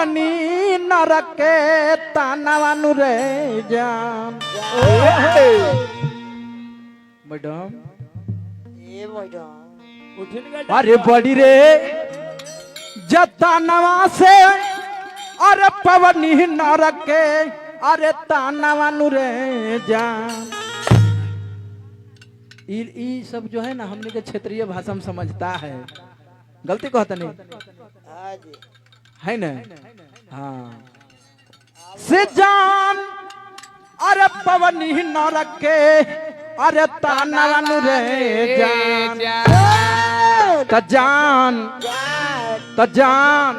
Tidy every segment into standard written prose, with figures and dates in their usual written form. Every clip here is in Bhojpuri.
पवनी नरक के तानवानु रे जान। मैडम अरे बड़ी रे जतानवा से अरे पवनी नरक के अरे तानवानु रे जान। ई सब जो है ना हमने के क्षेत्रीय भाषा में समझता है, गलती कहता नहीं है ना। हाँ से जान अरे पवनी नरक के अरे तानवानु रे जान। त जान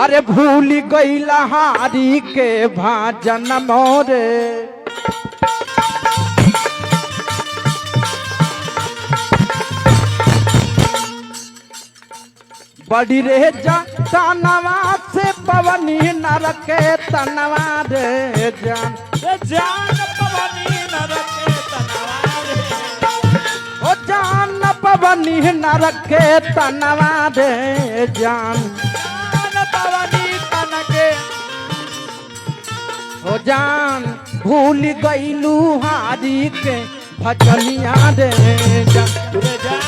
अरे भूल गईला हारी के भाजन मोरे। बड़ी रे तनवा से पवनी नरक के तनवा रे जान। जान पवनी नरक के तनवा रे, ओ जान पवनी नरक के तनवा रे जान। जान पवनी तन के ओ जान भूल गईलू हारी के भजनिया रे जान। रे जान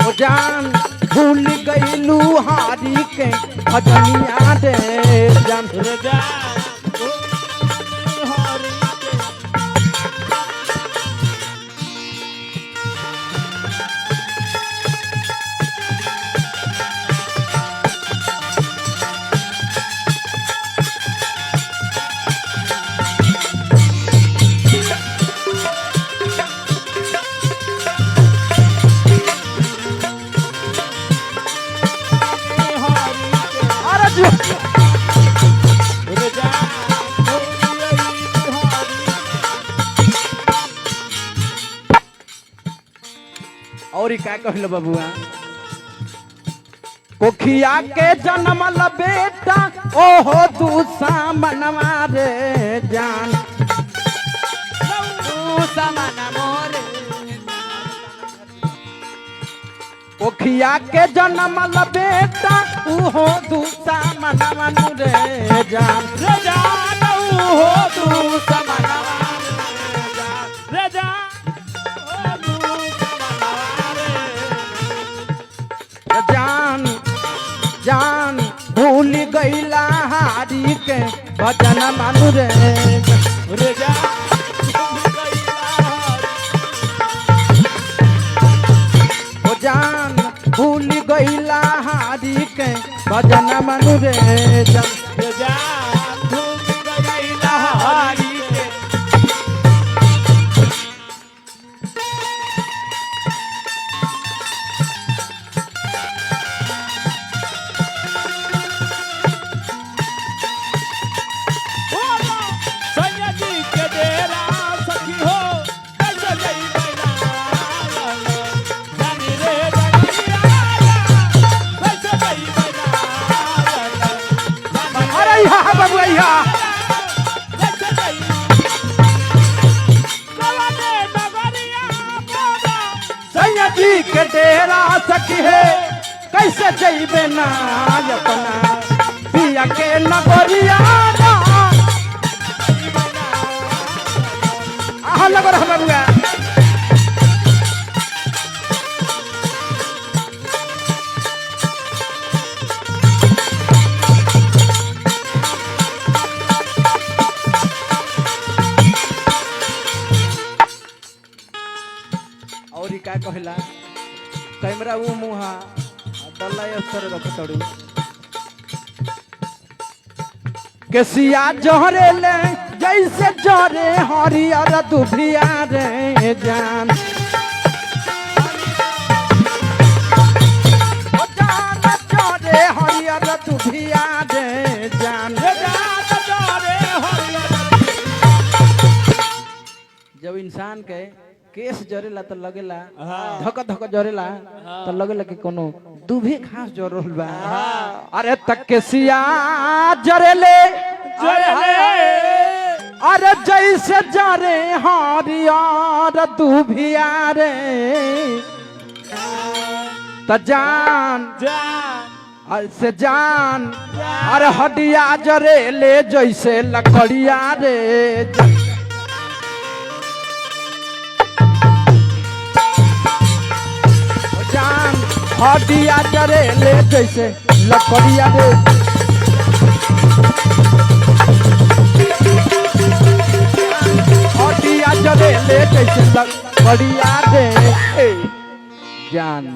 ओ जान भूल गईलू हारी के भजनिया रे जान। रे जान और क्या कहल बबुआ कोखिया के जन्मल बेटा ओहो दूसा मनवा रे जान। कोखिया के जन्मल बेटा ओहो दूसा मनवा रे जान। रे जान हो दूसा मनवा रे जान। जान जान भूल गईला हारी के भजन मानु रे। रे जान ओ जान भूल गईला हारी के भजन मानु रे जान। रे जान भूल गईला हारी के जी के डेरा सखी है कैसे जइबे ना अपना पिया के नगरिया आहा लगो हम बबुआ। और क्या कहला कैमरा वो मुहा डल्ला अफसर रख तड़ू केसिया जहरे ले जैसे जरे हरियर दुभिया रे जान। ओ जान जरे हरियर दुभिया रे जान। जब इंसान के केस जरेला तो लगेला धक धक जरेला तो लगेला कि कोनो दुभी घास जरल बा। अरे तक केसिया जरेले अरे जैसे जरे हरियर दुभिया रे त जान जान से जान अरे हड्डिया जरे ले जैसे लकड़िया रे जान हड्डिया जरे ले जैसे लकड़िया रे हड्डिया जरे ले जैसे लकड़िया रे जान